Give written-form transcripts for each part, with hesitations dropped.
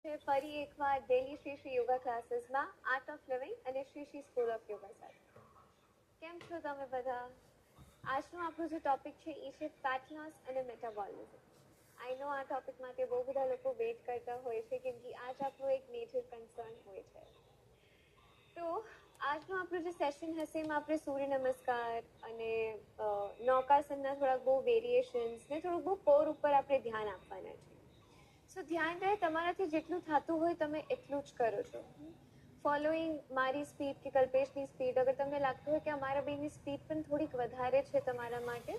ફરી એકવાર ડેલી શ્રી શ્રી યોગા ક્લાસીસમાં આર્ટ ઓફ લિવિંગ અને શ્રી શ્રી સ્કૂલ ઓફ યોગા સાથે કેમ છો તમે બધા? આજનો આપણો જે ટોપિક છે એ છે ફેટ લોસ અને મેટાબોલિઝમ. આઈ નો આ ટોપિક માટે બહુ બધા લોકો વેઇટ કરતા હોય છે કેમ કે આજ આપણો એક મેજર કન્સર્ન હોય છે. તો આજનો આપણો જે સેશન હશે એમાં આપણે સૂર્ય નમસ્કાર અને નૌકાસનના થોડાક બહુ વેરિએશન્સ ને થોડુંક બહુ કોર ઉપર આપણે ધ્યાન આપવાના છે. સો ધ્યાન રહે તમારાથી જેટલું થતું હોય તમે એટલું જ કરો છો. ફોલોઈંગ મારી સ્પીડ કે કલ્પેશની સ્પીડ, અગર તમને લાગતું હોય કે અમારા બેની સ્પીડ પણ થોડીક વધારે છે તમારા માટે,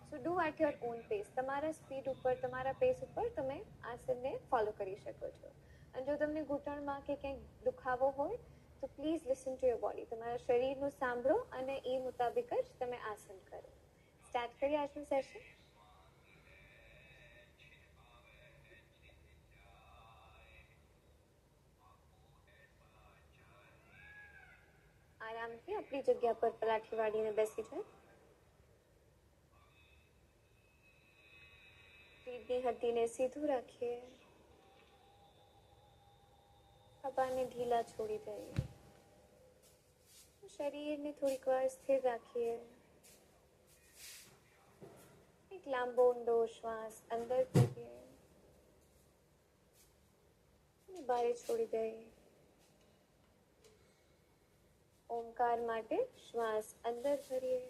so do at your own pace. તમારા સ્પીડ ઉપર, તમારા પેસ ઉપર તમે આસનને ફોલો કરી શકો છો. અને જો તમને ઘૂંટણમાં કે ક્યાંય દુખાવો હોય તો please listen to your body. તમારા શરીરનું સાંભળો અને એ મુતાબિક જ તમે આસન કરો. સ્ટાર્ટ કરીએ આજનું સેશન. આરામથી આપણી જગ્યા પર પલાઠી વાળીને બેસી જાય. પીઠની હડ્ડીને સીધું રાખીએ. ખભાને ઢીલા છોડી દઈએ. શરીરને થોડીક વાર સ્થિર રાખીએ. એક લાંબો ઊંડો શ્વાસ અંદર કરીએ અને બહાર છોડી દઈએ. ઓમકાર માટે શ્વાસ અંદર ભરીએ.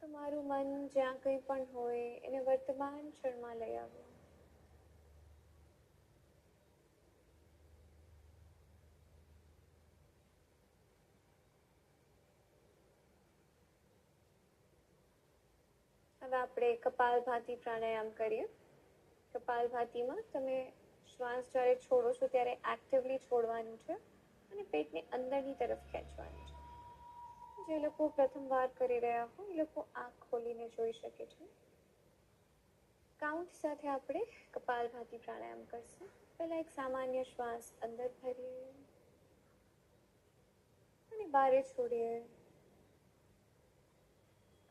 તમારું મન જ્યાં કંઈ પણ હોય એને વર્તમાન ક્ષણમાં લઈ આવો. હવે આપણે કપાલભાતિ પ્રાણાયામ કરીએ. કપાલભાતિમાં તમે શ્વાસ જ્યારે છોડો છો ત્યારે એક્ટિવલી છોડવાનું છે અને પેટને અંદરની તરફ ખેંચવાનું છે. જે લોકો પ્રથમ વાર કરી રહ્યા હોય એ લોકો આંખ ખોલીને જોઈ શકે છે. કાઉન્ટ સાથે આપણે કપાલભાતિ પ્રાણાયામ કરશું. પહેલા એક સામાન્ય શ્વાસ અંદર ભરીએ અને બહાર છોડીએ.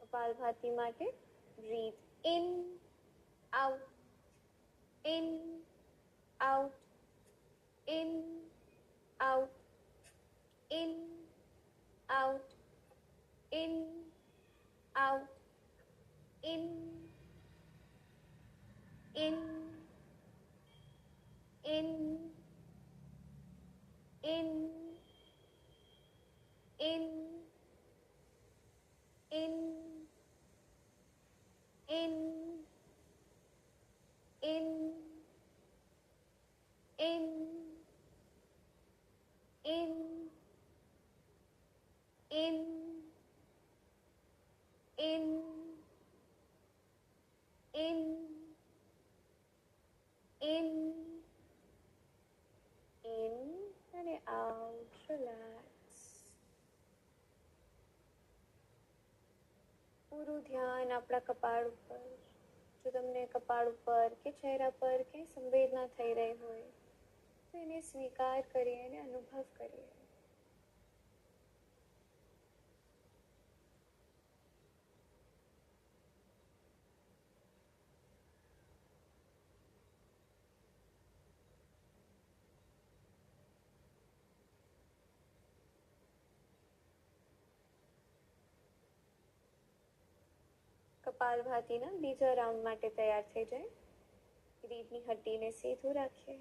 કપાલભાતિ માટે breathe in, out, in, out, in, out, in, out, in, out, in, in, in, in, in, in, in, in, in, in, in, in, in, in અને out. રિલેક્સ. પૂરું ધ્યાન આપણા કપાળ ઉપર. જો તમને કપાળ ઉપર કે ચહેરા પર ક્યાંય સંવેદના થઈ રહી હોય તો એને સ્વીકાર કરીએ અને અનુભવ કરીએ. કપાલભાતિના બીજા રાઉન્ડ માટે તૈયાર થઈ જાય. રીઢની હડ્ડીને સીધું રાખીએ.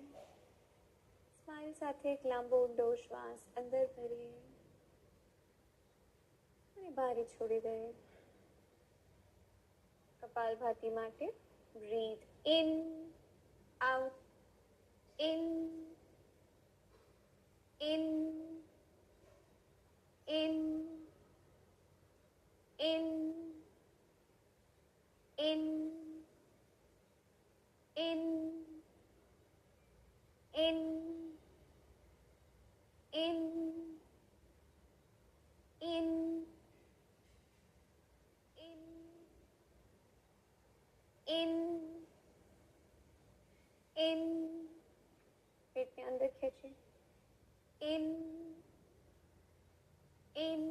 સ્માઇલ સાથે એક લાંબો ઊંડો શ્વાસ અંદર ભરીએ અને બહાર છોડી દઈએ. કપાલભાતિ માટે breathe in, out, in, in, in, in, in, in, in, in, in, in, पेट के अंदर खींचिए, in, in,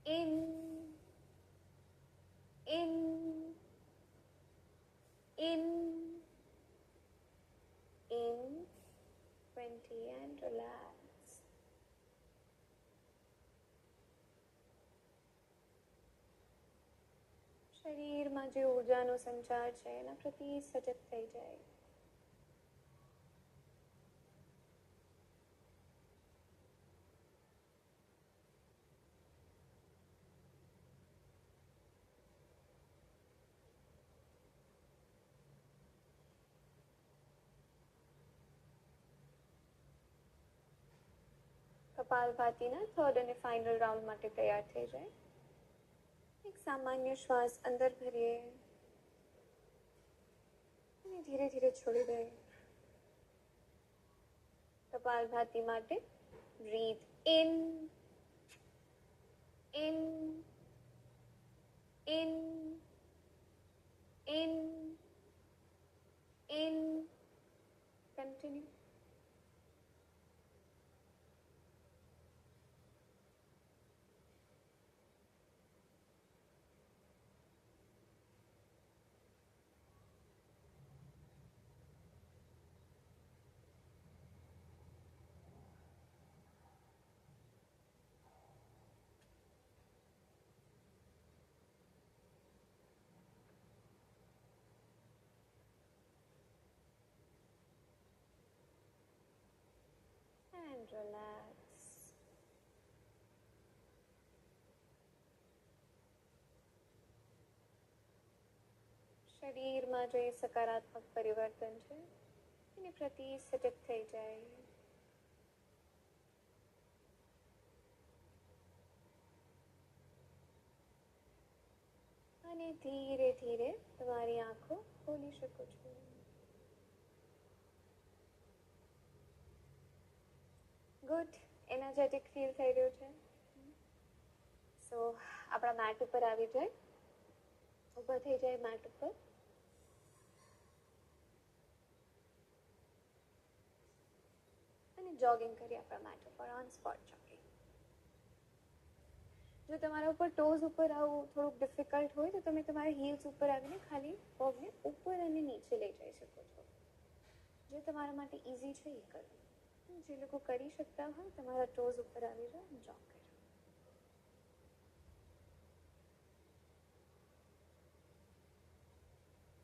in, in, in, 20 and relax. શરીરમાં જે ઊર્જાનો સંચાર છે એના પ્રતિ સજગ થઈ જાય. કપાલભાતીના થર્ડ અને ફાઇનલ રાઉન્ડ માટે તૈયાર થઈ જાય. એક સામાન્ય શ્વાસ અંદર ભરીએ અને ધીરે ધીરે છોડી દઈએ. કપાલભાતી માટે breathe in, in, in, in, in, continue. And relax. શરીરમાં જે સકારાત્મક પરિવર્તન છે એની પ્રતિ સજગ થઈ જાય. અને ધીરે ધીરે તમારી આંખો ખોલી શકો છો. ગુડ, એનર્જેટિક ફીલ થઈ રહ્યું છે. સો આપણા મેટ ઉપર આવી જાય, ઊભા થઈ જાય મેટ ઉપર. અને જોગિંગ કરી આપણા મેટ ઉપર, ઓન સ્પોટ જોગિંગ. જો તમારા ઉપર ટોઝ ઉપર આવું થોડુંક ડિફિકલ્ટ હોય તો તમે તમારા હીલ્સ ઉપર આવીને ખાલી પગને ઉપર અને નીચે લઈ જઈ શકો છો. જે તમારા માટે ઇઝી છે એ કરો. જે લોકો કરી શકતા હોય તમારા ટોઝ ઉપર આવી જાઓ, જોગ કરો.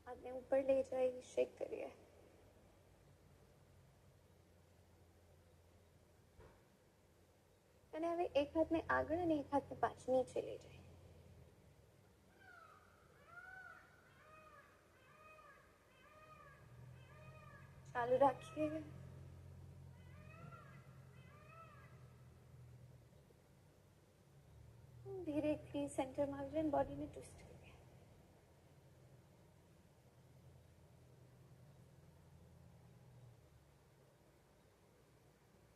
હાથને ઉપર લઈ જઈ શેક કરીએ. અને હવે એક હાથને આગળ અને એક હાથને પાછળ નીચે લઈ જાય. ચાલુ રાખીએ. ધીરેથી સેન્ટરમાં આવી જાય, બોડીને ટ્વિસ્ટ કરીએ.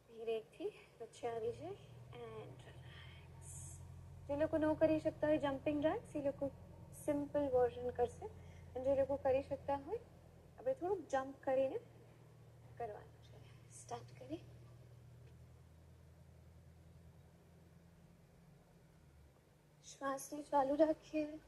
ધીરેથી વચ્ચે આવી જાય એન્ડ રિલેક્સ. જે લોકો ન કરી શકતા હોય જમ્પિંગ જેક્સ એ લોકો સિમ્પલ વર્ઝન કરશે. અને જે લોકો કરી શકતા હોય આપણે થોડુંક જમ્પ કરીને કરવાનું છે. સ્ટાર્ટ કરી. શ્વાસને ચાલુ રાખીએ.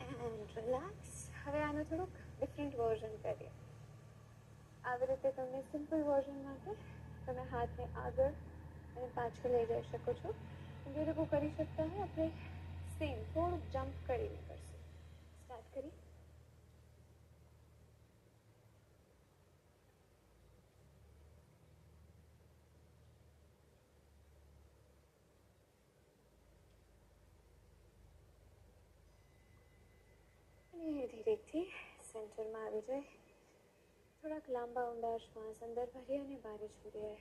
And relax. હવે આનું થોડુંક ડિફરન્ટ વર્ઝન કરીએ. આવી રીતે તમને સિમ્પલ વર્ઝન માટે તમે હાથને આગળ અને પાછળ લઈ જઈ શકો છો. જે લોકો કરી શકતા હોય આપણે સેમ થોડુંક જમ્પ કરીને કરશું. સ્ટાર્ટ કરી. ધીરેથી સેન્ટરમાં આવી જાય. થોડાક લાંબા ઊંડા શ્વાસ અંદર ભરીએ અને બહાર છોડીએ.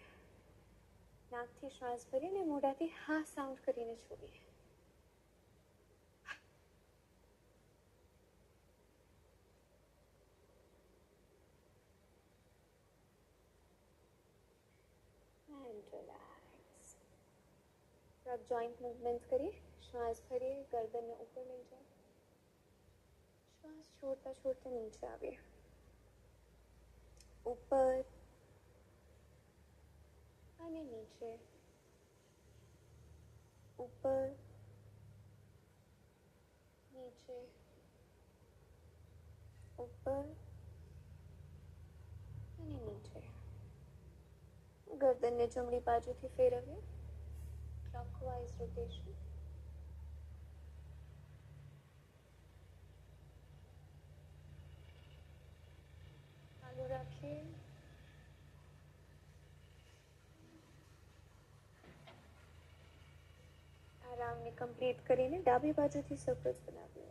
નાકથી શ્વાસ ભરીને મોઢાથી હા સાઉન્ડ કરીને છોડીએ. And relax. तो आप जॉइंट मूवमेंट्स करिए. श्वास भरिए, गर्दन ने ऊपर ले जाए, श्वास छोड़ता छोड़ता नीचे आवे, ऊपर અને નીચે, ऊपर नीचे, ऊपर અને નીચે. ગરદનને જમણી બાજુથી ફેરવીએ, ક્લોકવાઇઝ રોટેશન. ચાલુ રાખીએ. આ રાઉન્ડને કમ્પ્લીટ કરીને ડાબી બાજુથી સર્કલ્સ બનાવીએ.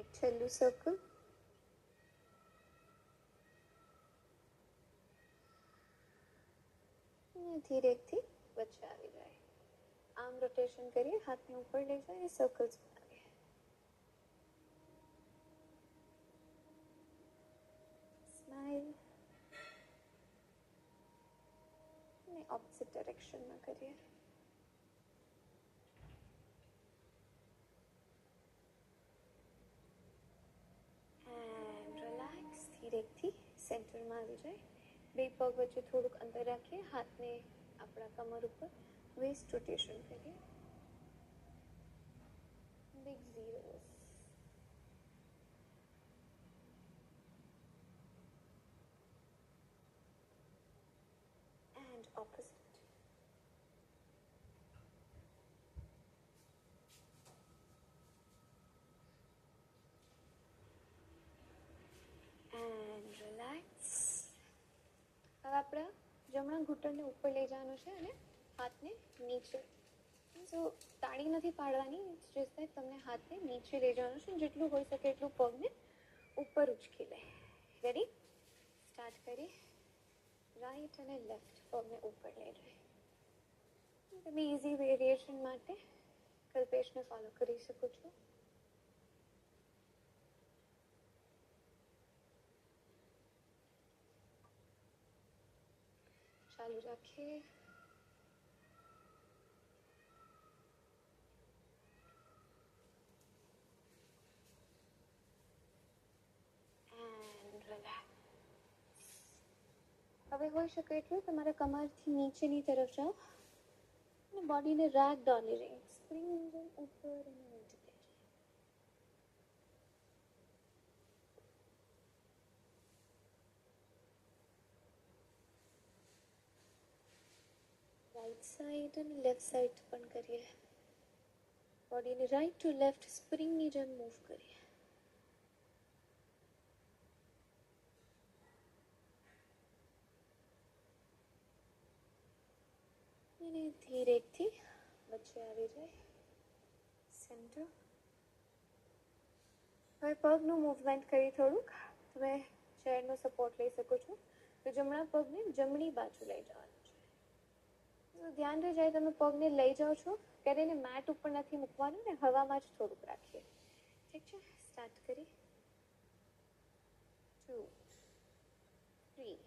એક છેલ્લું સર્કલ. ધીરેથી વચ્ચે આવી જાય. આમ રોટેશન કરીએ, હાથને ઉપર લઈ જાય, સર્કલ્સ બનાવીએ. સ્માઇલ. અને ઓપોઝિટ ડાયરેક્શનમાં કરીએ. And relax. ધીરેથી સેન્ટરમાં આવી જાય. બે પગ વચ્ચે થોડુંક અંતર રાખીએ, હાથને આપણા કમર ઉપર વેસ્ટ રોટેશન કરીએ. Big zeros. And opposite. And relax. હવે આપણા જમણા ઘૂંટણને ઉપર લઈ જવાનું છે અને હાથને નીચે. સો તાળી નથી પાડવાની, જસ્ટ દેટ તમને હાથને નીચે લઈ જવાનું છે. જેટલું હોઈ શકે એટલું પગને ઉપર ઉચકી લે. રેડી? સ્ટાર્ટ કરી. રાઈટ અને લેફ્ટ પગને ઉપર લઈ જાય. તમે ઇઝી વેરિએશન માટે કલ્પેશને ફોલો કરી શકો છો. ચાલુ રાખીએ. હવે હોઈ શકે એટલું તમારા કમરથી નીચેની તરફ જાઓ અને બોડીને રેગ ડાઉનની રહી. સ્પ્રિંગ એન્જિન ઉપર અને નીચે લઈ જાય. રાઈટ સાઈડ અને લેફ્ટ સાઈડ પણ કરીએ. બોડીને રાઈટ ટુ લેફ્ટ સ્પ્રિંગની જેમ મૂવ કરીએ. અને ધીરેથી વચ્ચે આવી જાય. સેન્ટર. હવે પગનું મૂવમેન્ટ કરી થોડુંક. તમે ચેરનો સપોર્ટ લઈ શકો છો. તો જમણા પગને જમણી બાજુ લઈ જવાનું છે. તો ધ્યાન રહી જાય તમે પગને લઈ જાઓ છો ત્યારે એને મેટ ઉપર નથી મૂકવાનું ને હવામાં જ થોડુંક રાખીએ. ઠીક છે? સ્ટાર્ટ કરી. 2 3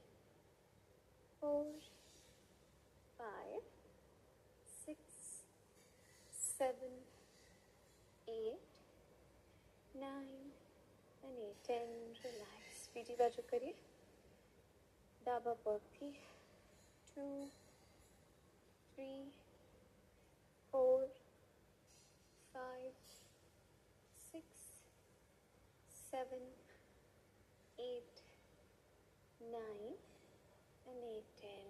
4 5 6 7 8 9 અને 10. રિલેક્સ. બીજી બાજુ કરીએ. ડાબા પગથી 2 3 4 5 6 7 8 9 અને 10.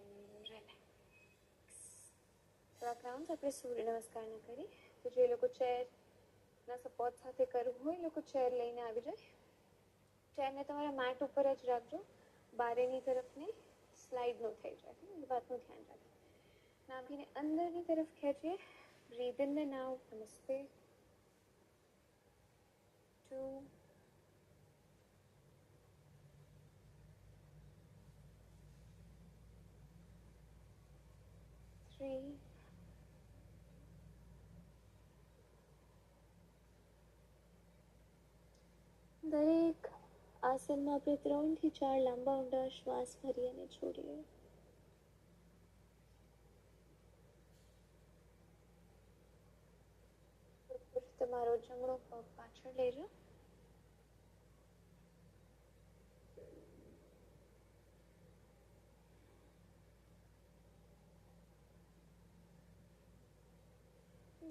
રિલેક્સ. થોડાક રાઉન્ડ આપણે સૂર્ય નમસ્કારના કરી. તો જે લોકો ચેરના સપોર્ટ સાથે કરવું હોય એ લોકો ચેર લઈને આવી જાય. ચેરને તમારા મેટ ઉપર જ રાખજો, બારેની તરફ નહીં, સ્લાઇડ ન થઈ જાય, એ વાતનું ધ્યાન રાખીએ. નાભીને અંદરની તરફ ખેંચીએ. Breathe in and out. નમસ્તે. 2 3 દરેક આસનમાં આપણે 3 થી 4 લાંબા ઊંડા શ્વાસ ભરી અને છોડીએ. તમારો જમણો પગ પાછળ લઈ જાઓ.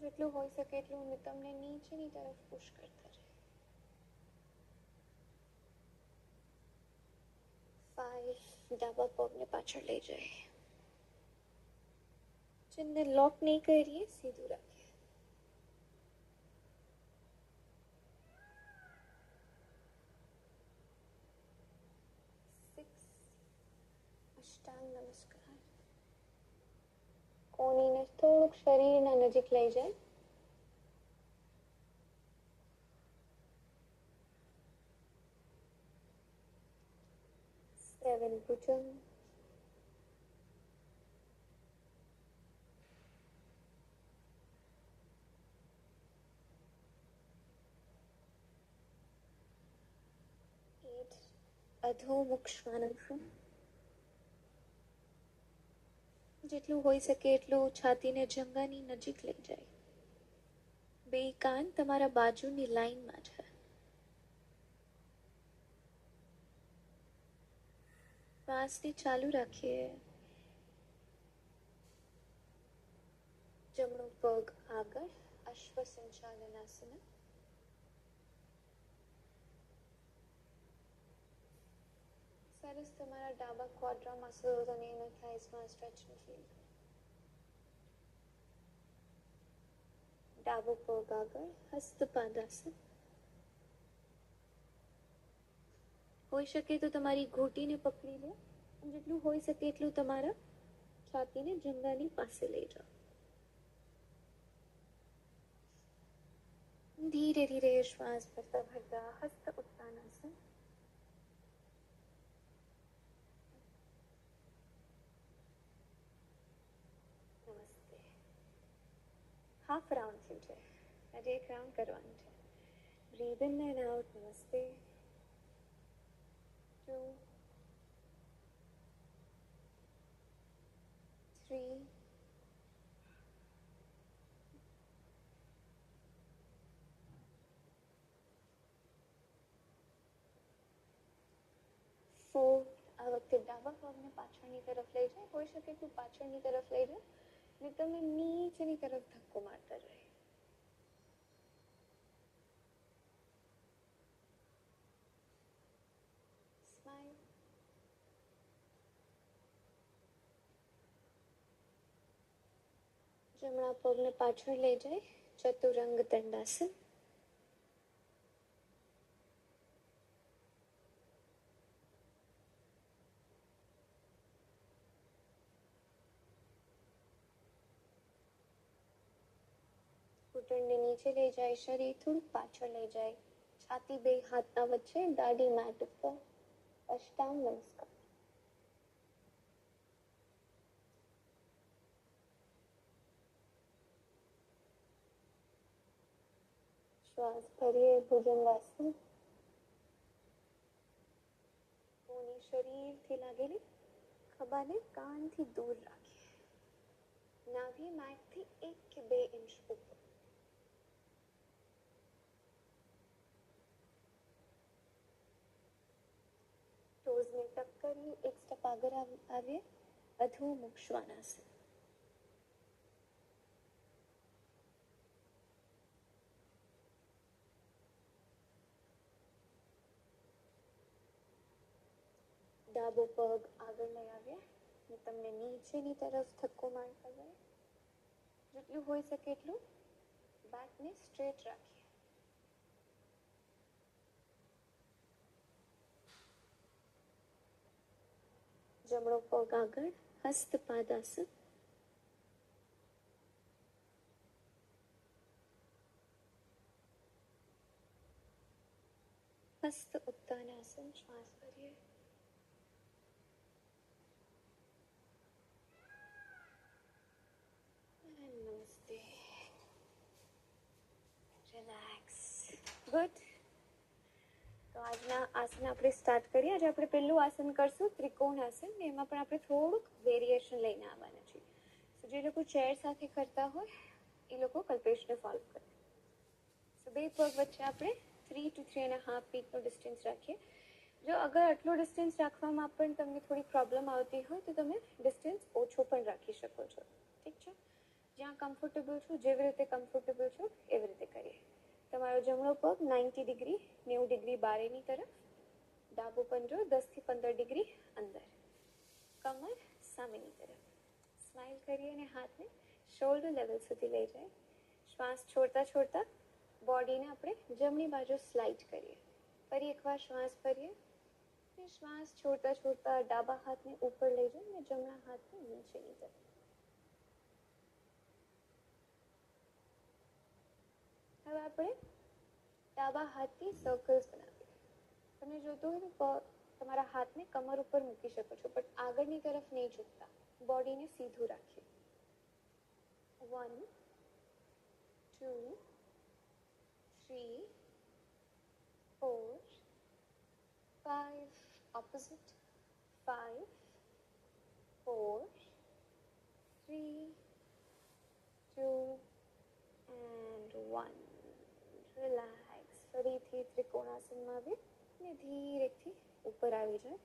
જેટલું હોઈ શકે એટલું તમને નીચેની તરફ પુશ કરતા રહે. 5 ડાબા પગને પાછળ લઈ જાય. ચિહ્નને લોક નહીં કરીએ, સીધું રાખીએ. 6 અષ્ટાંગ નમસ્કાર. કોણીને થોડુંક શરીરના નજીક લઈ જાય. 7 ભુજંગ. 8 અધોમુખ શ્વાનાસન. જેટલું હોઈ શકે એટલું છાતીને જંઘાની નજીક લઈ જાય. 2 કાન તમારા બાજુની લાઈનમાં છે. શ્વાસને ચાલુ રાખીએ. જમણો પગ આગળ, અશ્વ સંચાલનાસન. સરસ તમારા ડાબા ક્વાડ્રા મસલ્સ અને ઇનર થાઇસમાં સ્ટ્રેચને ફીલ કરો. ડાબો પગ આગળ, હસ્તપાદાસન. હોઈ શકે તો તમારી ઘૂંટીને પકડી લો. જેટલું હોઈ શકે એટલું તમારા છાતીને જંઘાની પાસે લઈ જાઓ. ધીરે ધીરે શ્વાસ ભરતા ભરતા હસ્ત ઉત્તાનાસન. નમસ્તે. હાફ રાઉન્ડ થયું છે. આજે એક રાઉન્ડ કરવાનું છે. Breadth in and out. નમસ્તે. 2 3 4. આ વખતે ડાબા પગને પાછળની તરફ લઈ જાય. હોઈ શકે તો પાછળની તરફ લઈ જાય ને તમે નીચેની તરફ ધક્કો મારતા રહે. સ્માઈલ. જમણા પગને પાછળ લઈ જાય. ચતુરંગ દંડાસન. ઘૂંટણને નીચે લઈ જાય. શરીર થોડું પાછળ લઈ જાય. છાતી 2 હાથના વચ્ચે, દાઢી મેટ ઉપર. અષ્ટાંગ નમસ્કાર. શ્વાસ ભરીએ. ભુજંગાસન. કોની શરીરથી લાગેલી ખભાને કાનથી દૂર રાખીએ. નાભી મેટથી 1 કે 2 ઇંચ ઉપર. ટોઝને ટક કરીએ. 1 સ્ટેપ આગળ આવીએ. અધોમુખ શ્વાનાસન. ડાબો પગ આગળ લઈ આવ્યા અને તમને નીચેની તરફ ધક્કો મારતા જાય. જેટલું હોઈ શકે એટલું બેકને સ્ટ્રેટ રાખીએ. જમણો પગ આગળ, હસ્તપાદાસન. હસ્ત ઉત્તાનાસન. શ્વાસ ભરીએ. નમસ્તે. રિલેક્સ. ગુડ. તો આજના આસન આપણે સ્ટાર્ટ કરીએ. આજે આપણે પહેલું આસન કરશું ત્રિકોણ આસન. એમાં પણ આપણે થોડુંક વેરિએશન લઈને આવવાના છીએ. તો જે લોકો ચેર સાથે કરતા હોય એ લોકો કલ્પેશને ફોલો કરે. તો બે પગ વચ્ચે આપણે 3 to 3.5 ફીટનો ડિસ્ટન્સ રાખીએ. જો અગર આટલો ડિસ્ટન્સ રાખવામાં પણ તમને થોડી પ્રોબ્લેમ આવતી હોય તો તમે ડિસ્ટન્સ ઓછો પણ રાખી શકો છો. ઠીક છે? જ્યાં કમ્ફર્ટેબલ છો, જેવી રીતે કમ્ફર્ટેબલ છો એવી રીતે કરીએ. તમારો જમણો પગ 90 ડિગ્રી 90 ડિગ્રી બારેની તરફ, ડાબો પંજો 10 થી 15 ડિગ્રી અંદર, કમર સામેની તરફ. સ્માઇલ કરીએ અને હાથને શોલ્ડર લેવલ સુધી લઈ જાય. શ્વાસ છોડતા છોડતા બોડીને આપણે જમણી બાજુ સ્લાઇડ કરીએ. ફરી એકવાર શ્વાસ ભરીએ. શ્વાસ છોડતા છોડતા ડાબા હાથને ઉપર લઈ જાઓ અને જમણા હાથને નીચેની તરફ. હવે આપણે ડાબા હાથથી સર્કલ્સ બનાવીએ. તમે જોતું હોય તો તમારા હાથને કમર ઉપર મૂકી શકો છો, પણ આગળની તરફ નહીં ઝૂકતા. બોડીને સીધું રાખીએ. 1 2 3 4 5 opposite 5 4 3 2 and 1. રિલેક્સ. ફરીથી ત્રિકોણાસનમાં આવી અને ધીરેથી ઉપર આવી જાય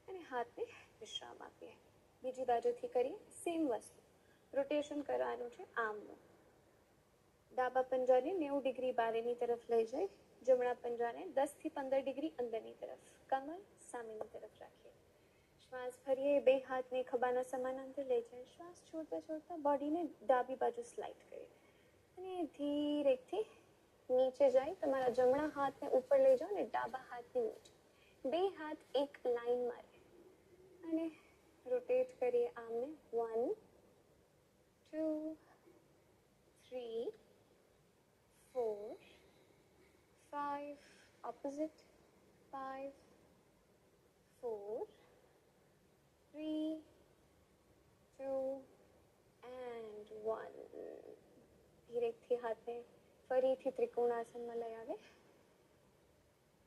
અને હાથને વિશ્રામ આપીએ. બીજી બાજુથી કરીએ સેમ વસ્તુ. રોટેશન કરવાનું છે આમનું. ડાબા પંજાને 90 ડિગ્રી બારેની તરફ લઈ જાય. જમણા પંજાને 10 થી 15 ડિગ્રી અંદરની તરફ, કમર સામેની તરફ રાખીએ. શ્વાસ ભરીએ. બે હાથને ખભાના સમાંતર લઈ જાય. શ્વાસ છોડતા છોડતા બોડીને ડાબી બાજુ સ્લાઇડ કરીએ અને ધીરેથી નીચે જાય. તમારા જમણા હાથને ઉપર લઈ જાઓ અને ડાબા હાથને નીચે. બે હાથ એક લાઈનમાં રહે અને રોટેટ કરીએ આમને. 1 2 3 4 5 opposite 5 4 3 2 and 1. ધીરેથી હાથને ફરીથી ત્રિકોણાસનમાં લઈ આવે.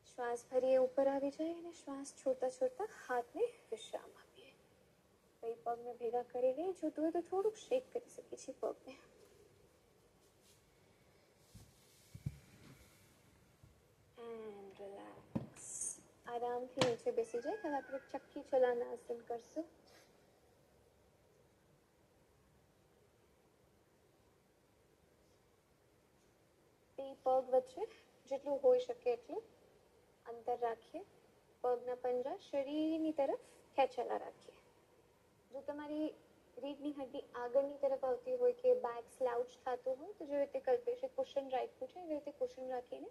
શ્વાસ ભરીએ. ઉપર આવી જાય અને શ્વાસ છોડતા છોડતા હાથને વિશ્રામ આપીએ. બે પગને ભેગા કરી લઈએ. જોતું હોય તો થોડુંક શેક કરી શકીએ છીએ પગને. And relax. આરામથી નીચે બેસી જાય. હવે આપણે ચક્કી ચલાના આસન કરશું. બે પગ વચ્ચે જેટલું હોઈ શકે એટલું અંતર રાખીએ. પગના પંજા શરીરની તરફ ખેંચેલા રાખીએ. જો તમારી રીઢની હડ્ડી આગળની તરફ આવતી હોય કે બેક સ્લાઉચ થતું હોય તો જેવી રીતે કલ્પેશે કુશન રાખ્યું છે એવી રીતે કુશન રાખીને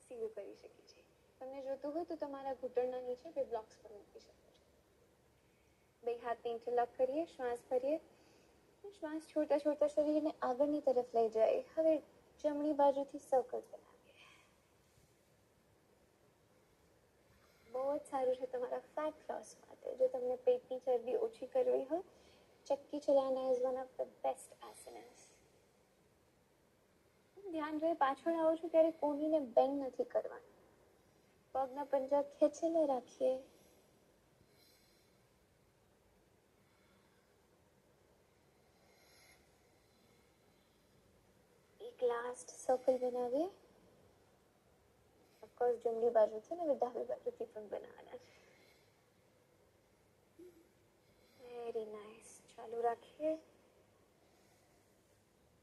સીધું કરી શકીએ છીએ. તમને જોતું હોય તો તમારા ઘૂંટણના નીચે બે બ્લોક્સ પર મૂકી શકો છો. બે હાથને ઇન્ટરલોક કરીએ. શ્વાસ ભરીએ. શ્વાસ છોડતા છોડતા શરીરને આગળની તરફ લઈ જાય. હવે જમણી બાજુથી સર્કલ્સ બનાવીએ. બહુ જ સારું છે તમારા ફેટ લોસ માટે. જો તમને પેટની ચરબી ઓછી કરવી હોય, Chakki Chalana is one of the best asanas. ધ્યાન રહે પાછળ આવો છો ત્યારે કોણીને બેન્ડ નથી કરવાનું. પગના પંજા ખેંચેલા રાખીએ. એક લાસ્ટ સર્કલ બનાવીએ. ઓફકોર્સ જમણી બાજુથી ને ડાબી બાજુથી પણ બનાવવાના છે. Very nice. ચાલુ રાખીએ.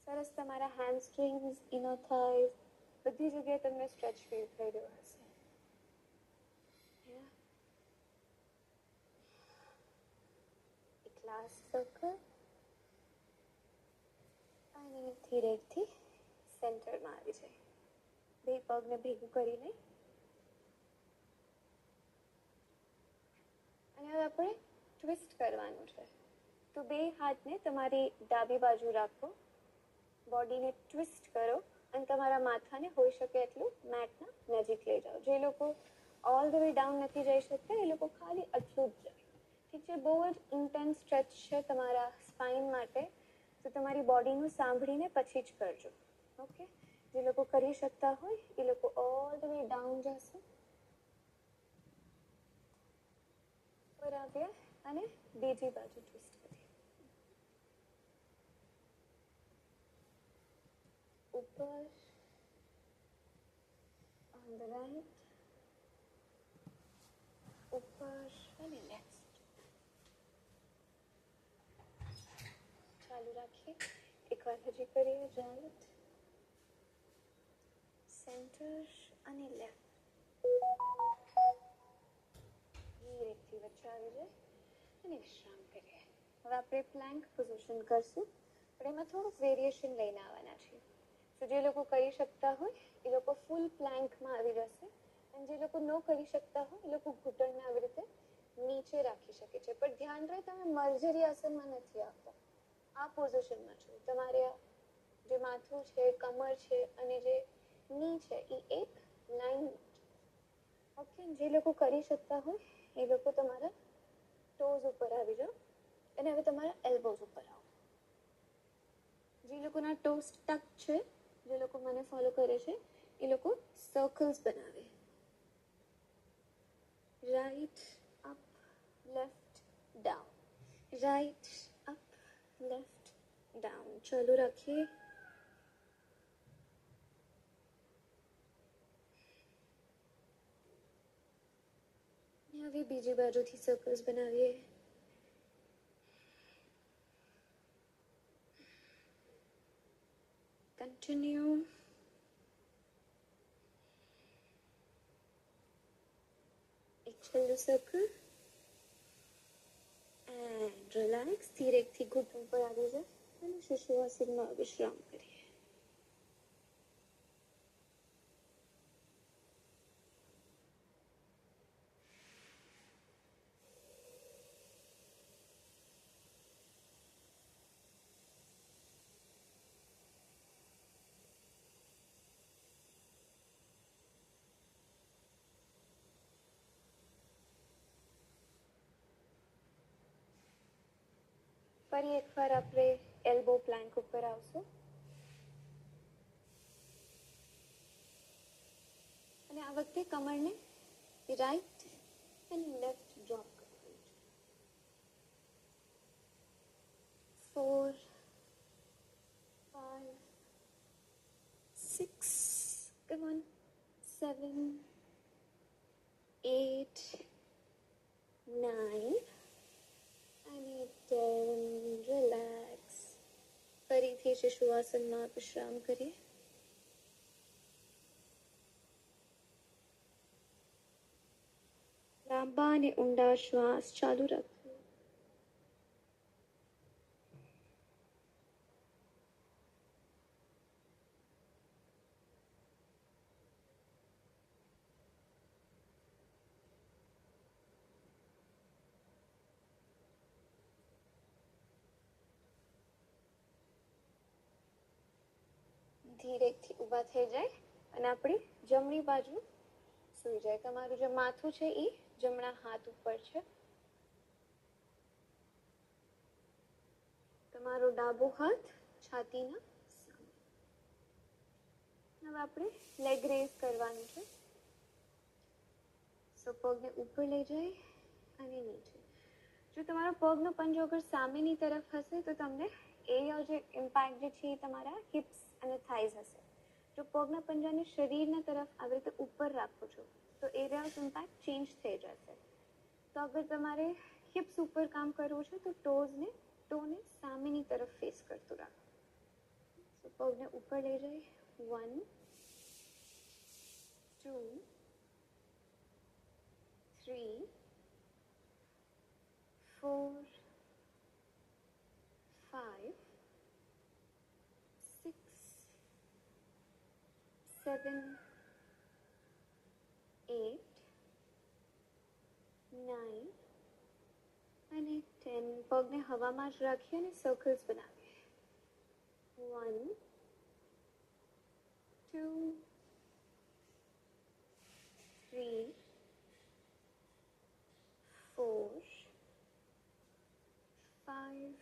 સરસ. તમારા હેમસ્ટ્રિંગ્સ, ઇનર થાઇઝ બધી જગ્યાએ તમને સ્ટ્રેચ ફીલ થઈ રહ્યો હશે. એક લાસ્ટ સર્કલ અને ધીરેથી સેન્ટરમાં આવી જાય. બે પગને ભેગું કરી લઈ અને હવે આપણે ટ્વિસ્ટ કરવાનું છે. તો બે હાથને તમારી ડાબી બાજુ રાખો, બોડીને ટ્વિસ્ટ કરો અને તમારા માથાને હોઈ શકે એટલું મેટના નજીક લઈ જાઓ. જે લોકો ઓલ ધ વે ડાઉન નથી જઈ શકતા એ લોકો ખાલી આટલું જ જાય. ઠીક છે, બહુ જ ઇન્ટેન્સ સ્ટ્રેચ છે તમારા સ્પાઇન માટે, તો તમારી બોડીનું સાંભળીને પછી જ કરજો. ઓકે, જે લોકો કરી શકતા હોય એ લોકો ઓલ ધ વે ડાઉન જશે, ઉપર આવીએ અને બીજી બાજુ ટ્વિસ્ટ કરીએ. ઉપર, on the right, ઉપર અને નેક્સ્ટ. ચાલુ રાખીએ. એકવાર હજી કરીએ. રાઈટ, સેન્ટર અને લેફ્ટ. ધીરેથી વચ્ચે આવી જાય અને વિશ્રામ કરીએ. હવે આપણે પ્લેન્ક પોઝિશન કરશું, પણ એમાં થોડુંક વેરિએશન લઈને આવવાના છીએ. તો જે લોકો કરી શકતા હોય એ લોકો ફૂલ પ્લેન્કમાં આવી જશે, અને જે લોકો ન કરી શકતા હોય એ લોકો ઘૂંટણને આવી રીતે નીચે રાખી શકે છે. પણ ધ્યાન રહે તમે મર્જરી આસનમાં નથી આવતા, આ પોઝિશનમાં છો. તમારે જે માથું છે, કમર છે અને જે ની છે એ એક લાઈન. ઓકે, જે લોકો કરી શકતા હોય એ લોકો તમારા ટોઝ ઉપર આવી જાઓ અને હવે તમારા એલ્બોઝ ઉપર આવો. જે લોકોના ટોઝ ટક છે, જે લોકો મને ફોલો કરે છે એ લોકો સર્કલ્સ બનાવે. Right up, left down, right up, left down. ચાલુ રાખીએ. હવે બીજી બાજુથી સર્કલ્સ બનાવીએ. કન્ટિન્યુ. એક છેલ્લું સર્કલ એન્ડ રિલેક્સ. ધીરેથી ઘૂંટણ પર આવી જાય અને શિશુઆસનમાં વિશ્રામ કરીએ. ફરી એકવાર આપણે એલ્બો પ્લેન્ક ઉપર આવશું અને આ વખતે કમરને રાઈટ અને લેફ્ટ ડ્રોપ કરવાનું છે. 4, 5, 6, come on, 7, 8, 9 અને 10. રિલેક્સ. ફરીથી શિશુઆસનમાં વિશ્રામ કરીએ. લાંબા અને ઊંડા શ્વાસ ચાલુ રાખીએ. ધીરેથી ઊભા થઈ જાય અને આપણી જમણી બાજુ સૂઈ જાય. તમારું જે માથું છે એ જમણા હાથ ઉપર છે. તમારો ડાબો હાથ છાતીના સામે. હવે આપણે લેગ રેઝ કરવાનું છે. સો પગને ઉપર લઈ જાય અને નીચે. જો તમારો પગનો પંજો અગર સામેની તરફ હશે તો તમને એરિયા જે ઇમ્પેક્ટ જે છે એ તમારા હિપ્સ અને થાઇઝ હશે. જો પગના પંજાને શરીરના તરફ આવી રીતે ઉપર રાખો છો તો એરિયા ઓફ ઇમ્પેક્ટ ચેન્જ થઈ જશે. તો અગર તમારે હિપ્સ ઉપર કામ કરવું છે તો ટોને સામેની તરફ ફેસ કરતું રાખો. તો પગને ઉપર લઈ જાય. 1, 2, 3, 4, 5, 6, 7, 8, 9 અને 10 પગને હવામાં જ રાખીએ અને સર્કલ્સ બનાવીએ. 1 2 3 4 5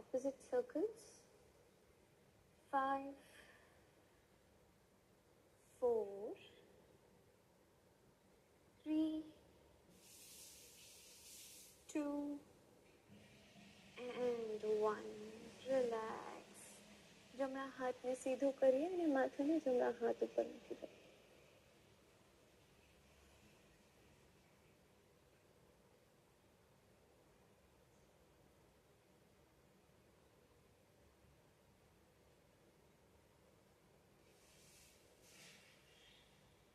opposite circles. 5 4 3 2 and 1. રિલેક્સ. જમણા હાથને સીધું કરીએ અને માથાને જમણા હાથ ઉપર મૂકી દઈએ.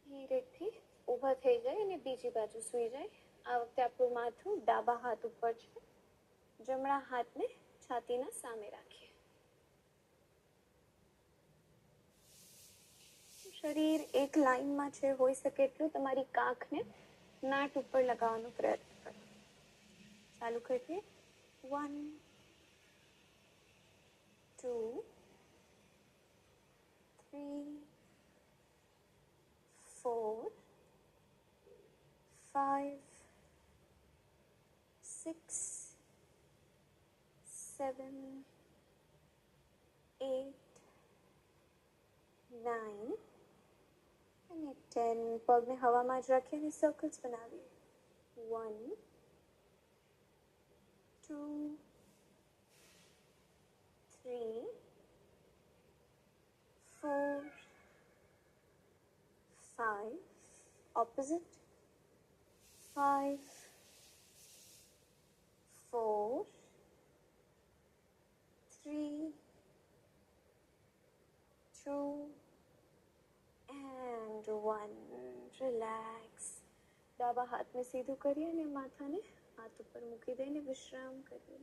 ધીરેથી ઊભા થઈ જાય અને બીજી બાજુ સૂઈ જાય. આ વખતે આપણું માથું ડાબા હાથ ઉપર છે. જમણા હાથને છાતીના સામે રાખીએ. શરીર એક લાઈનમાં છે, હોઈ શકે એટલું તમારી કાંખને નાટ ઉપર લગાવવાનો પ્રયત્ન કરો. ચાલુ કરીએ. 1 2 3 4 5 6 7 8 9 અને 10. પગને હવામાં જ રાખીએ અને સર્કલ્સ બનાવીએ. 1 2 3 4 5 opposite. 5 4 3 2 and 1. રિલેક્સ. ડાબા હાથને સીધું કરીએ અને માથાને હાથ ઉપર મૂકી દઈને વિશ્રામ કરીએ.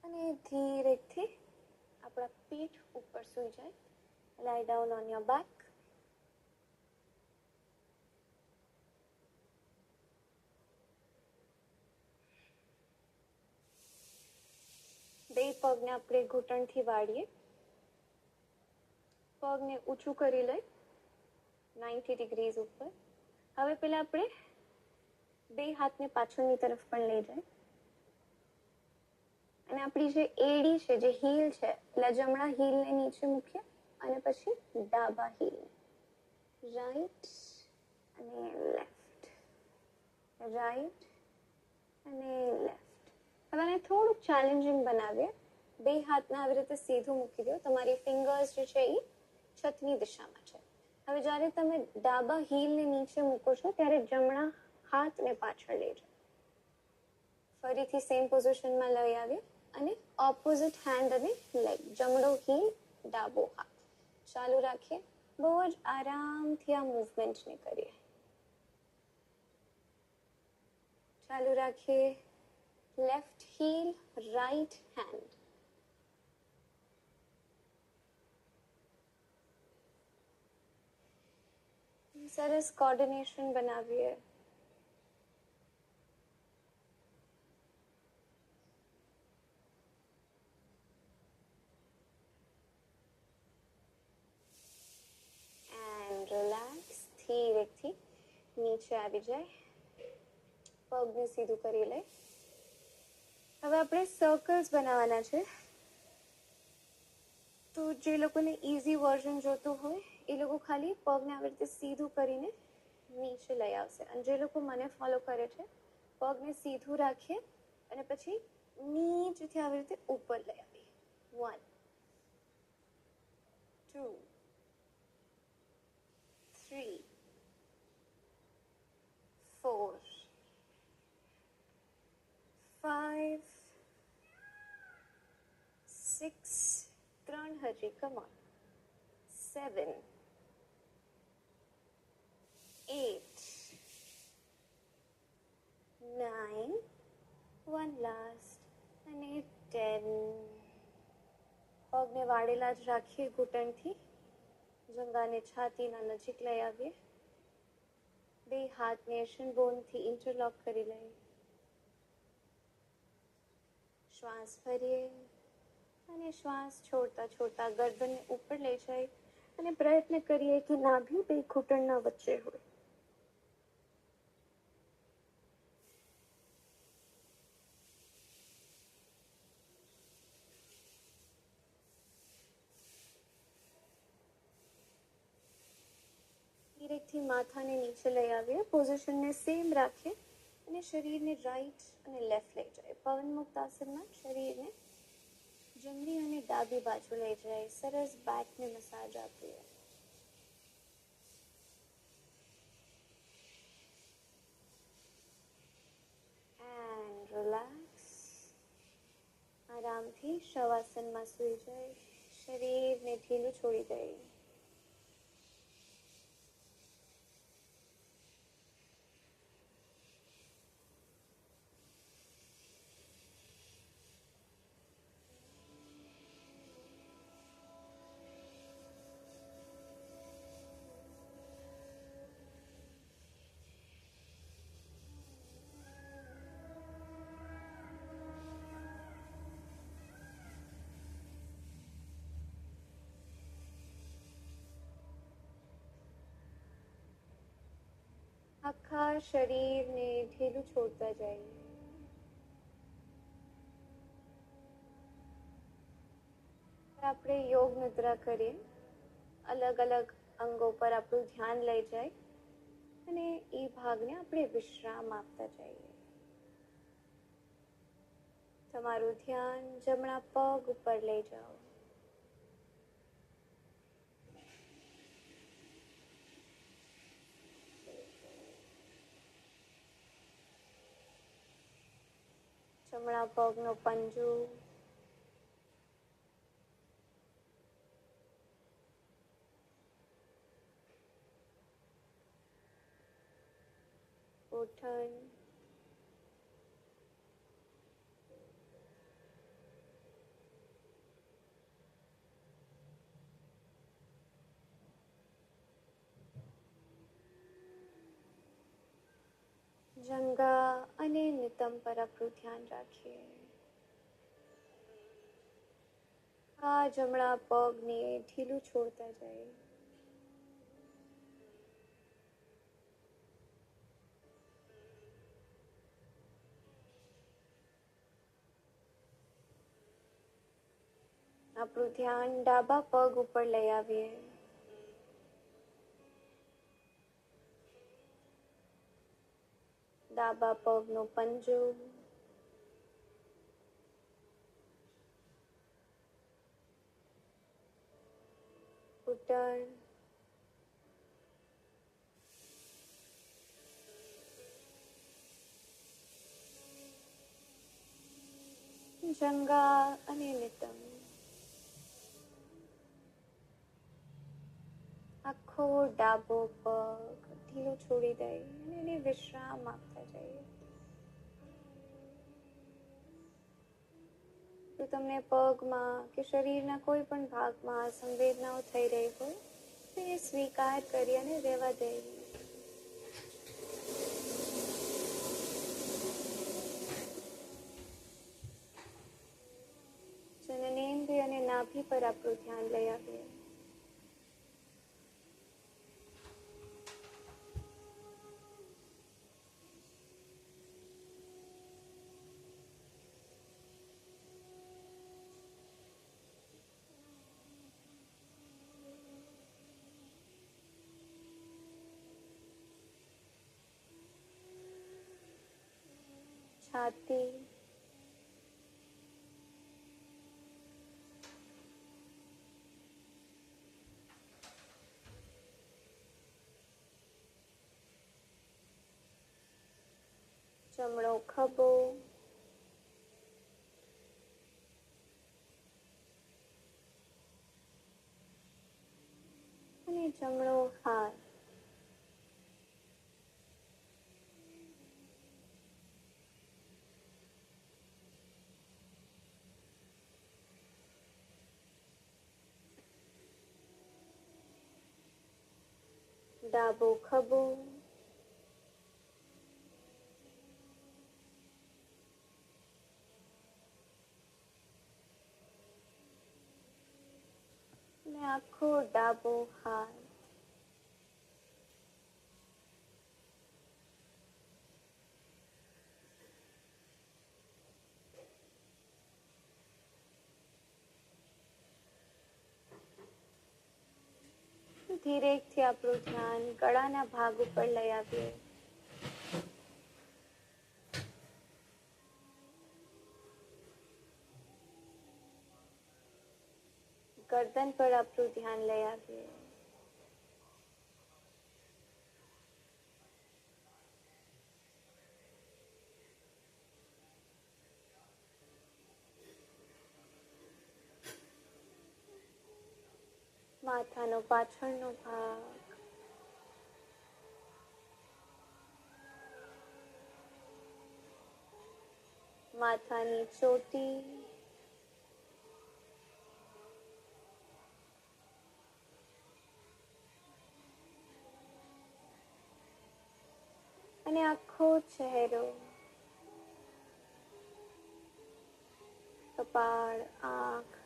અને ધીરેથી આપણા પીઠ ઉપર સૂઈ જાય. Lie down on your back. બે પગને આપણે ઘૂંટણથી વાળીએ. પગને ઊંચું કરી લઈ 90 ડિગ્રીઝ ઉપર. હવે પેલા આપણે બે હાથને પાછળની તરફ પણ લઈ જાય અને આપણી જે એડી છે, જે હીલ છે, એટલે જમણા હીલને નીચે મૂકીએ અને પછી ડાબા હીલને રાઈટ અને લેફ્ટ, રાઈટ અને લેફ્ટ. હવે આને થોડુંક ચેલેન્જિંગ બનાવીએ. બે હાથને આવી રીતે સીધું મૂકી દો. તમારી ફિંગર્સ જે છે એ છતની દિશામાં છે. હવે જ્યારે તમે ડાબા હીલને નીચે મૂકો છો ત્યારે જમણા હાથને પાછળ લઈ જાઓ. ફરીથી સેમ પોઝિશનમાં લઈ આવીએ અને ઓપોઝિટ હેન્ડ અને લેગ, જમણો હીલ ડાબો હાથ. ચાલુ રાખીએ. બહુ જ આરામથી આ મૂવમેન્ટને કરીએ. ચાલુ રાખીએ. Left heel, right hand. સરસ કોર્ડિનેશન બનાવીએ. And relax. ધીરેથી નીચે આવી જાય. પગને સીધું કરી લે. હવે આપણે સર્કલ્સ બનાવવાના છે. તો જે લોકોને ઇઝી વર્ઝન જોતું હોય એ લોકો ખાલી પગને આવી રીતે સીધું કરીને નીચે લઈ આવશે. અને જે લોકો મને ફોલો કરે છે, પગને સીધું રાખીએ અને પછી નીચેથી આવી રીતે ઉપર લઈ આવીએ. 1 2 3 4 5 6 3 હજી, કમ ઓન, 7 8 9 1 લાસ્ટ અને 10. પગને વાળેલા જ રાખીએ ઘૂંટણથી. જંઘાને છાતીના નજીક લઈ આવીએ. બે હાથને shin boneથી ઇન્ટરલોક કરી લઈએ. શ્વાસ ભરીએ અને શ્વાસ છોડતા છોડતા ગરદનને ઉપર લઈ જાય અને પ્રયત્ન કરીએ કે નાભી બે ઘૂંટણના વચ્ચે હોય. ધીરેથી માથાને નીચે લઈ આવીએ. પોઝિશનને સેમ રાખીએ અને શરીરને રાઈટ અને લેફ્ટ લઈ જાય. પવન મુક્ત આસનમાં શરીરને જમણી અને ડાબી બાજુ લઈ જાય. સરસ બેકને મસાજ આપીએ. And relax. આરામથી શવાસનમાં સૂઈ જાય. શરીરને ઢીલું છોડી દઈએ. આખા શરીરને ઢીલું છોડતા જઈએ. આપણે યોગ નિદ્રા કરીએ. અલગ અલગ અંગો પર આપણું ધ્યાન લઈ જાય અને એ ભાગને આપણે વિશ્રામ આપતા જઈએ. તમારું ધ્યાન જમણા પગ ઉપર લઈ જાઓ. જમણા પગનો પંજો, ઘૂંટણ, જંઘા અને નિતંબ પર આપણું ધ્યાન રાખીએ. આ જમણા પગને ઢીલું છોડતા જઈએ. આપણું ધ્યાન ડાબા પગ ઉપર લઈ આવીએ. ડાબા પગનો પંજો, ઘૂંટણ, જંઘા અને નિતંબ. આખો ડાબો પગ ઢીલો છોડી દઈએ અને એને વિશ્રામ આપતા જઈએ. જો તમને પગમાં કે શરીરના કોઈ પણ ભાગમાં સંવેદનાઓ થઈ રહી હોય તો એ સ્વીકાર કરી અને રહેવા દઈએ. જનનેન્દ્રિય અને નાભી પર આપણું ધ્યાન લઈ આવીએ. છાતી, જમણો ખભો, અને જમણો હાથ. ડાબો ખભો, અને આખો ડાબો હાથ. ધીરેથી આપણું ધ્યાન ગળાના ભાગ ઉપર લઈ આવીએ. ગરદન પર આપણું ધ્યાન લઈ આવીએ. માથાનો પાછળનો ભાગ, માથાની ચોટી, અને આખો ચહેરો, કપાળ, આંખ,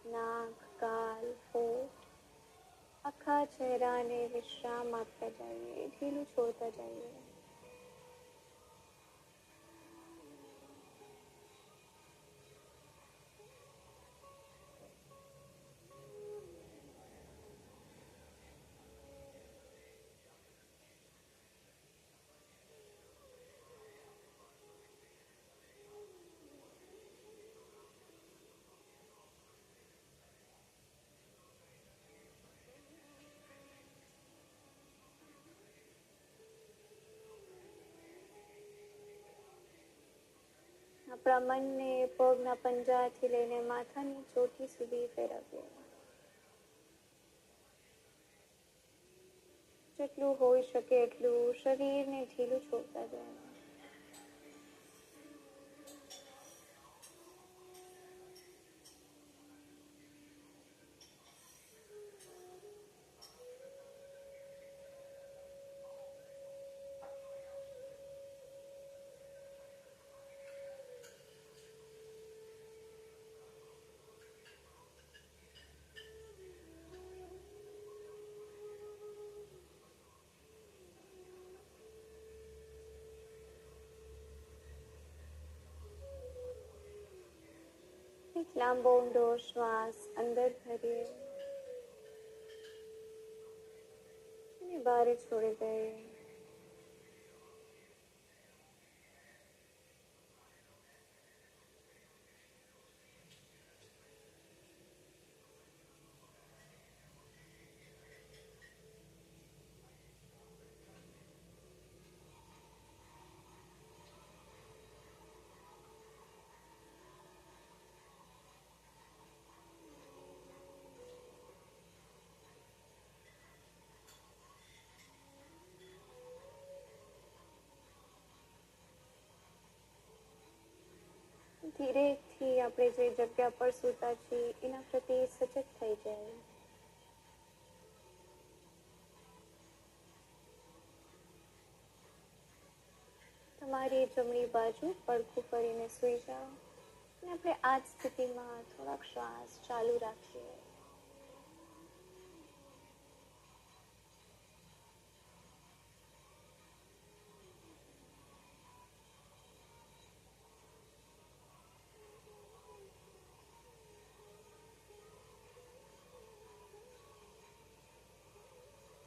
નાક, ગાલ, હોઠ, આખા ચહેરાને વિશ્રામ આપતા જઈએ, ઢીલું છોડતા જઈએ. આપણા મનને પગના પંજાથી લઈને માથાની ચોટી સુધી ફેરવીએ. જેટલું હોઈ શકે એટલું શરીરને ઢીલું છોડતા જાય. એક લાંબો ઊંડો શ્વાસ અંદર ભરીએ અને બહાર છોડી દઈએ. ધીરેથી આપણે જે જગ્યા પર સૂતા છીએ એના પ્રત્યે સચેત થઈ જાય. તમારી જમણી બાજુ પડખું ફરીને સૂઈ જાઓ અને આપણે આ જ સ્થિતિમાં થોડાક શ્વાસ ચાલુ રાખીએ.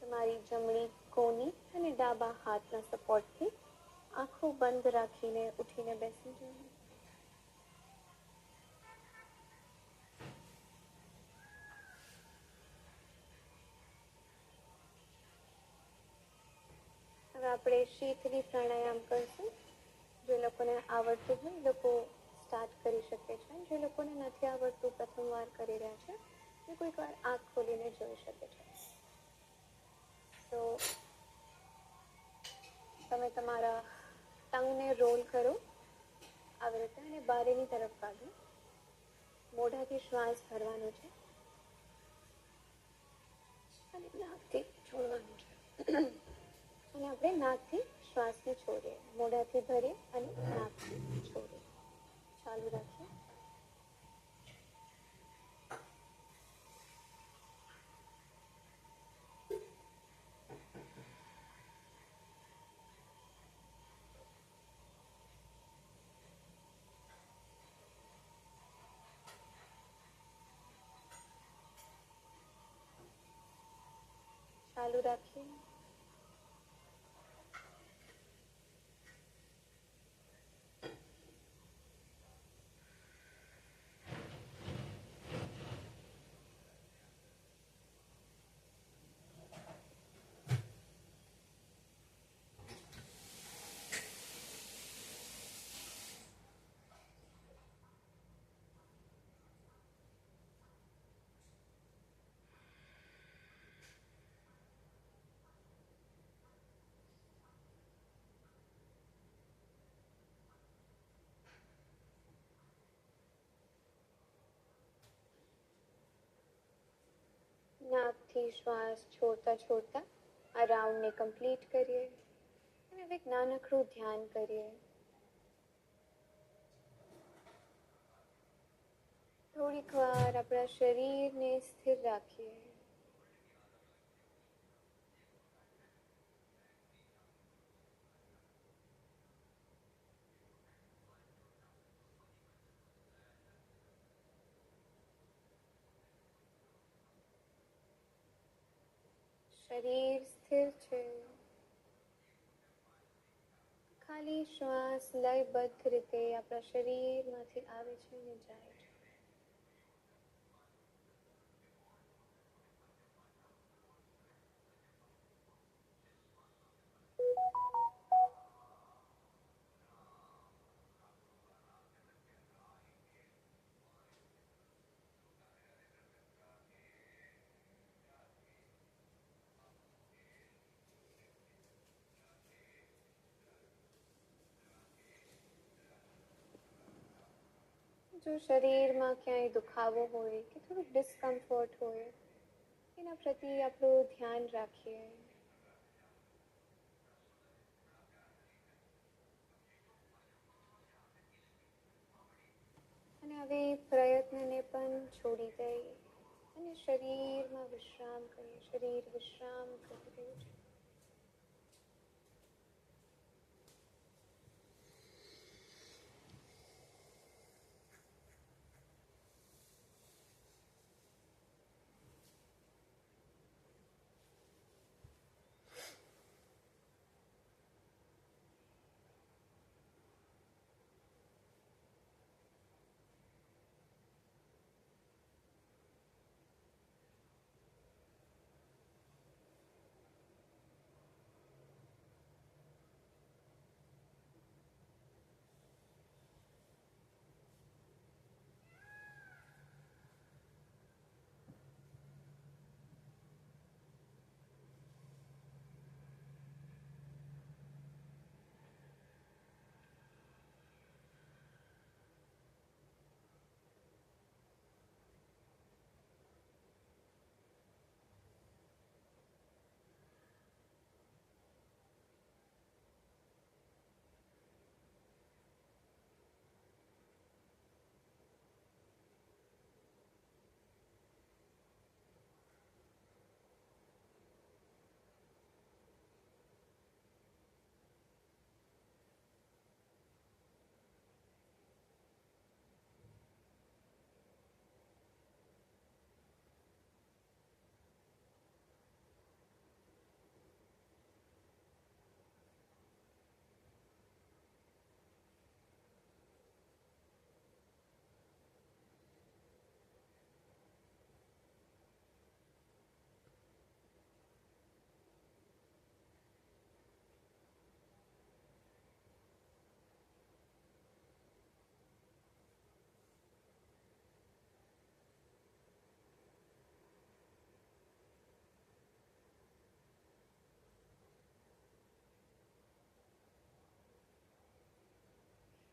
તમારી જમણી કોણી અને ડાબા હાથના સપોર્ટથી આંખો બંધ રાખીને ઉઠીને બેસી જાઓ. હવે આપણે શીતળી પ્રાણાયામ કરશું. જે લોકોને આવડતું હોય એ લોકો સ્ટાર્ટ કરી શકે છે. જે લોકોને નથી આવડતું, પ્રથમવાર કરી રહ્યા છે, એ કોઈક વાર આંખ ખોલીને જોઈ શકે છે. તો તમે તમારા ટંગને રોલ કરો આવી રીતે અને બારીની તરફ કાઢો. મોઢાથી શ્વાસ ભરવાનો છે અને નાકથી છોડવાનું છે. અને આપણે નાકથી શ્વાસને છોડીએ, મોઢાથી ભરીએ અને નાકથી છોડીએ. ચાલુ રાખીએ. ચાલુ રાખીએ. નાકથી શ્વાસ છોડતા છોડતા આ રાઉન્ડને કમ્પ્લીટ કરીએ અને હવે એક નાનકડું ધ્યાન કરીએ. થોડીક વાર આપણા શરીરને સ્થિર રાખીએ. શરીર સ્થિર છે. ખાલી શ્વાસ લયબદ્ધ રીતે આપણા શરીરમાંથી આવે છે અને જાય છે. જો શરીરમાં ક્યાંય દુખાવો હોય કે થોડુંક ડિસ્કમ્ફર્ટ હોય, એના પ્રત્યે આપણું ધ્યાન રાખીએ. અને હવે પ્રયત્નને પણ છોડી દઈ અને શરીરમાં વિશ્રામ કરીએ. શરીર વિશ્રામ કરી રહ્યું છે.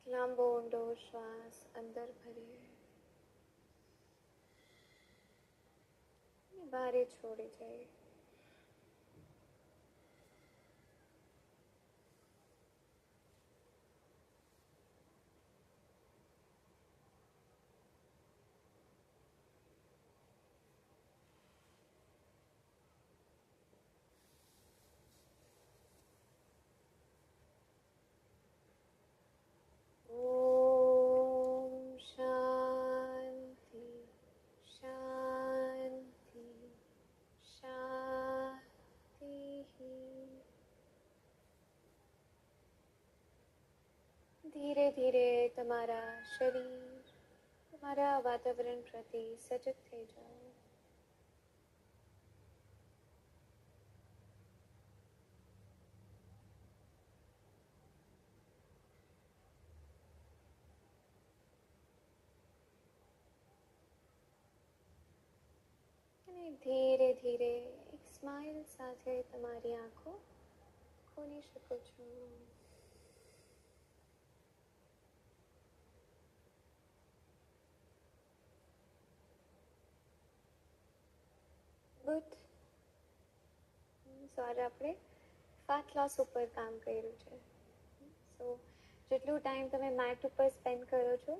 લાંબો ઊંડો શ્વાસ અંદર ભરીએ અને બહાર છોડી જઈએ. શરીર, તમારા વાતાવરણ પ્રતિ સજગ થઈ જાઓ. અને ધીરે ધીરે એક સ્માઇલ સાથે તમારી આંખો ખોલી શકો છો. ગુડ. સો આજે આપણે ફેટ લોસ ઉપર કામ કર્યું છે. સો જેટલું ટાઈમ તમે મેટ ઉપર સ્પેન્ડ કરો છો,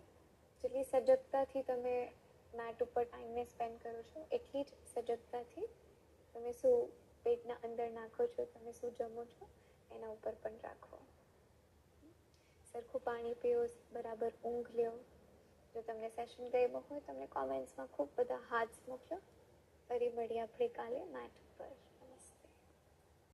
જેટલી સજગતાથી તમે મેટ ઉપર ટાઈમને સ્પેન્ડ કરો છો, એટલી જ સજગતાથી તમે શું પેટના અંદર નાખો છો, તમે શું જમો છો, એના ઉપર પણ રાખો. સરખું પાણી પીઓ, બરાબર ઊંઘ લ્યો. જો તમને સેશન ગમ્યું હોય, તમને કોમેન્ટ્સમાં ખૂબ બધા હાર્ટ્સ મોકલો. ફરી મળીએ આપણે કાલે મેટ ઉપર.